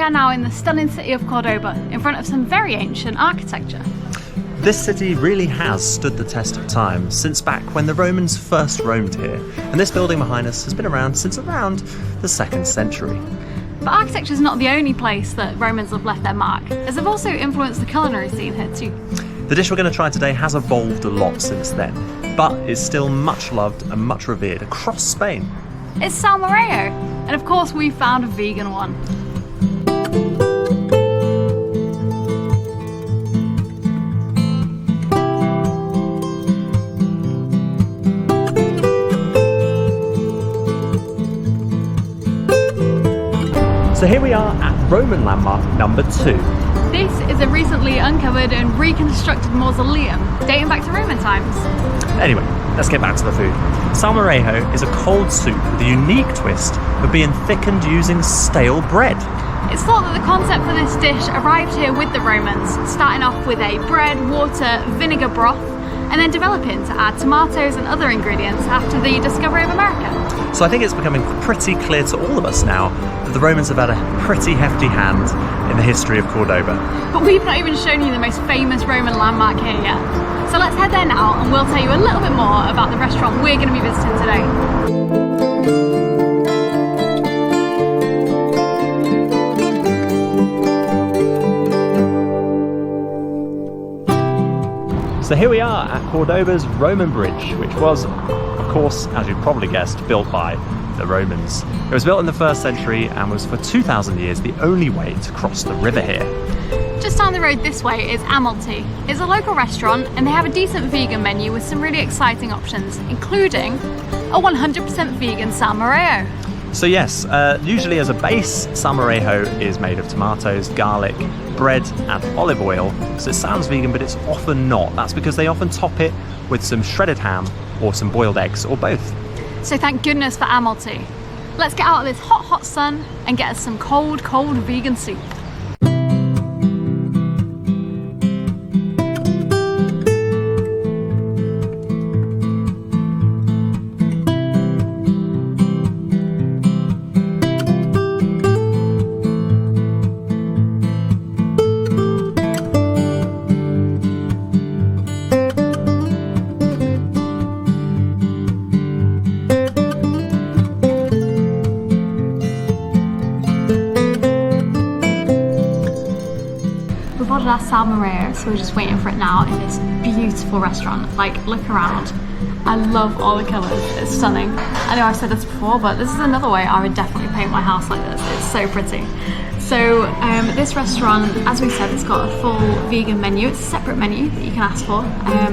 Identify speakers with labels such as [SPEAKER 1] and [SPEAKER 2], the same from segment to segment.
[SPEAKER 1] we are now in the stunning city of Cordoba, in front of some very ancient architecture.
[SPEAKER 2] This city really has stood the test of time since back when the Romans first roamed here, and this building behind us has been around since around the 2nd century.
[SPEAKER 1] But architecture is not the only place that Romans have left their mark, as they've also influenced the culinary scene here too.
[SPEAKER 2] The dish we're going to try today has evolved a lot since then, but is still much loved and much revered across Spain.
[SPEAKER 1] It's Salmorejo, and of course we found a vegan one.
[SPEAKER 2] So here we are at Roman landmark number 2.
[SPEAKER 1] This is a recently uncovered and reconstructed mausoleum dating back to Roman times.
[SPEAKER 2] Anyway, let's get back to the food. Salmorejo is a cold soup with a unique twist of being thickened using stale bread.
[SPEAKER 1] It's thought that the concept for this dish arrived here with the Romans, starting off with a bread, water, vinegar broth, and then developing to add tomatoes and other ingredients after the discovery of America.
[SPEAKER 2] So I think it's becoming pretty clear to all of us now that the Romans have had a pretty hefty hand in the history of Cordoba.
[SPEAKER 1] But we've not even shown you the most famous Roman landmark here yet. So let's head there now and we'll tell you a little bit more about the restaurant we're going to be visiting today. So here we are at Cordoba's Roman Bridge, which was, of course, as you've probably guessed, built by the Romans. It was built in the 1st century and was for 2,000 years the only way to cross the river here. Just down the road this way is Amaltea. It's a local restaurant and they have a decent vegan menu with some really exciting options, including a 100% vegan Salmorejo.
[SPEAKER 2] So yes, usually as a base, Salmorejo is made of tomatoes, garlic, bread and olive oil. So it sounds vegan, but it's often not. That's because they often top it with some shredded ham or some boiled eggs or both.
[SPEAKER 1] So thank goodness for Amaltea. Let's get out of this hot, hot sun and get us some cold, cold vegan soup. We've ordered our Salmorejo, so we're just waiting for it now in this beautiful restaurant. Like, look around. I love all the colours, it's stunning. I know I've said this before, but this is another way I would definitely paint my house like this. It's so pretty. So this restaurant, as we said, it's got a full vegan menu. It's a separate menu that you can ask for.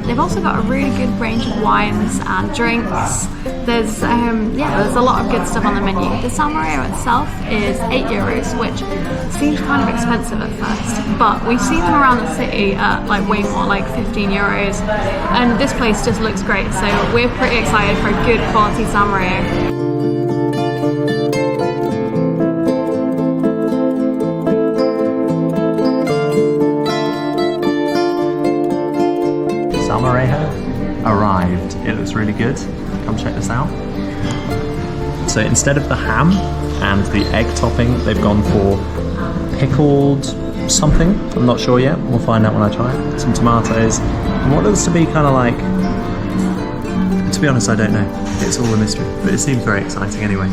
[SPEAKER 1] They've also got a really good range of wines and drinks. There's a lot of good stuff on the menu. The Salmorejo itself is €8, which seems kind of expensive at first, but we've seen them around the city at like way more, like €15, and this place just looks great. So we're pretty excited for a good quality Salmorejo.
[SPEAKER 2] Salmorejo arrived. It looks really good. Come check this out. So instead of the ham and the egg topping, they've gone for pickled something. I'm not sure yet. We'll find out when I try it. Some tomatoes. And what looks to be kind of like, to be honest, I don't know. It's all a mystery, but it seems very exciting anyway.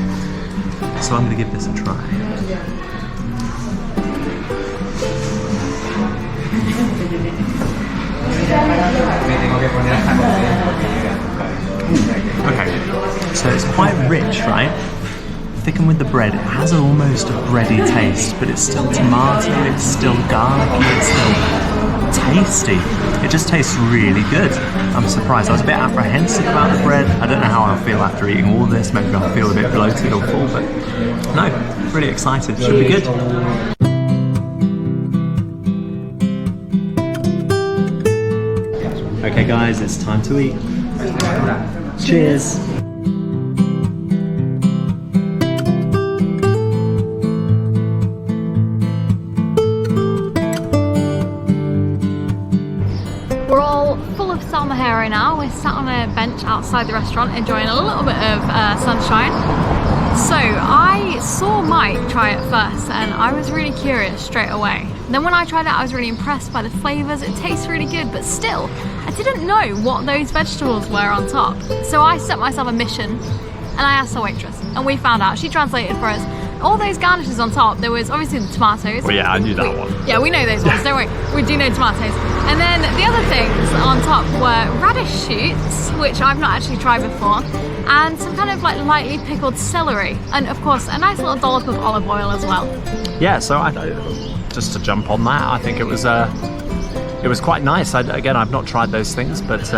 [SPEAKER 2] So I'm going to give this a try. Okay, so it's quite rich, right? Thickened with the bread, it has almost a bready taste, but it's still tomato, it's still garlicky, it's still tasty. It just tastes really good. I'm surprised. I was a bit apprehensive about the bread. I don't know how I'll feel after eating all this. Maybe I'll feel a bit bloated or full, but no, really excited. Should be good. Okay guys, it's time to eat. Cheers!
[SPEAKER 1] We're all full of Salmorejo now. We're sat on a bench outside the restaurant enjoying a little bit of sunshine. So I saw Mike try it first and I was really curious straight away. Then when I tried it, I was really impressed by the flavours. It tastes really good, but still, I didn't know what those vegetables were on top. So I set myself a mission and I asked the waitress and we found out. She translated for us. All those garnishes on top, there was obviously the tomatoes.
[SPEAKER 2] Well, yeah, I knew that one.
[SPEAKER 1] Yeah, we know those ones, don't worry. We do know tomatoes. And then the other things on top were radish shoots, which I've not actually tried before, and some kind of like lightly pickled celery. And of course, a nice little dollop of olive oil as well.
[SPEAKER 2] Yeah, so just to jump on that, I think it was quite nice. Again, I've not tried those things, but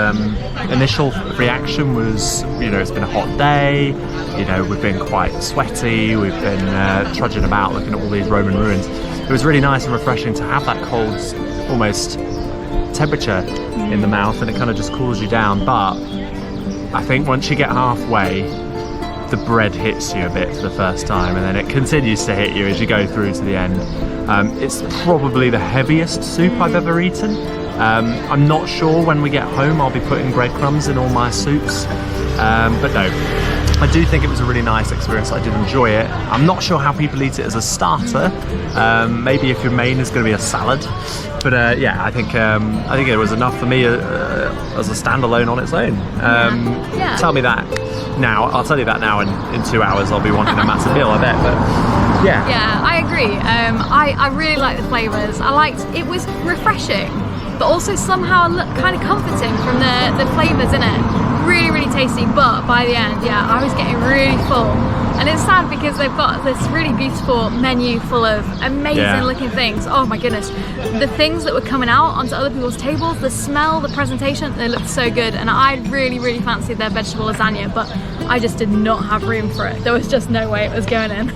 [SPEAKER 2] initial reaction was, you know, it's been a hot day, you know, we've been quite sweaty, we've been trudging about looking at all these Roman ruins. It was really nice and refreshing to have that cold, almost temperature in the mouth, and it kind of just cools you down. But I think once you get halfway, the bread hits you a bit for the first time, and then it continues to hit you as you go through to the end. It's probably the heaviest soup I've ever eaten. I'm not sure when we get home I'll be putting breadcrumbs in all my soups, but no, I do think it was a really nice experience. I did enjoy it. I'm not sure how people eat it as a starter. Maybe if your main is going to be a salad, but yeah, I think it was enough for me as a standalone on its own.
[SPEAKER 1] Yeah.
[SPEAKER 2] Tell me that now. I'll tell you that now. In 2 hours, I'll be wanting a massive meal, I bet. But yeah.
[SPEAKER 1] Yeah, I agree. I really like the flavours. It was refreshing, but also somehow kind of comforting from the flavours in it. Really, really tasty, but by the end, yeah, I was getting really full. And it's sad because they've got this really beautiful menu full of amazing looking things. Oh my goodness. The things that were coming out onto other people's tables, the smell, the presentation, they looked so good. And I really, really fancied their vegetable lasagna, but I just did not have room for it. There was just no way it was going in.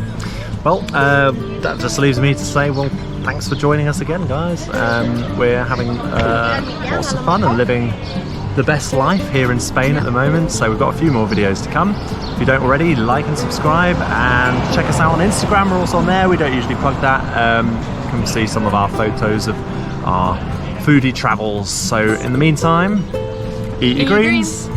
[SPEAKER 2] Well, that just leaves me to say, well, thanks for joining us again, guys. We're having lots of fun and living the best life here in Spain at the moment, so we've got a few more videos to come. If you don't already, like and subscribe, and check us out on Instagram. We're also on there. We don't usually plug that. You can see some of our photos of our foodie travels. So in the meantime, eat your greens.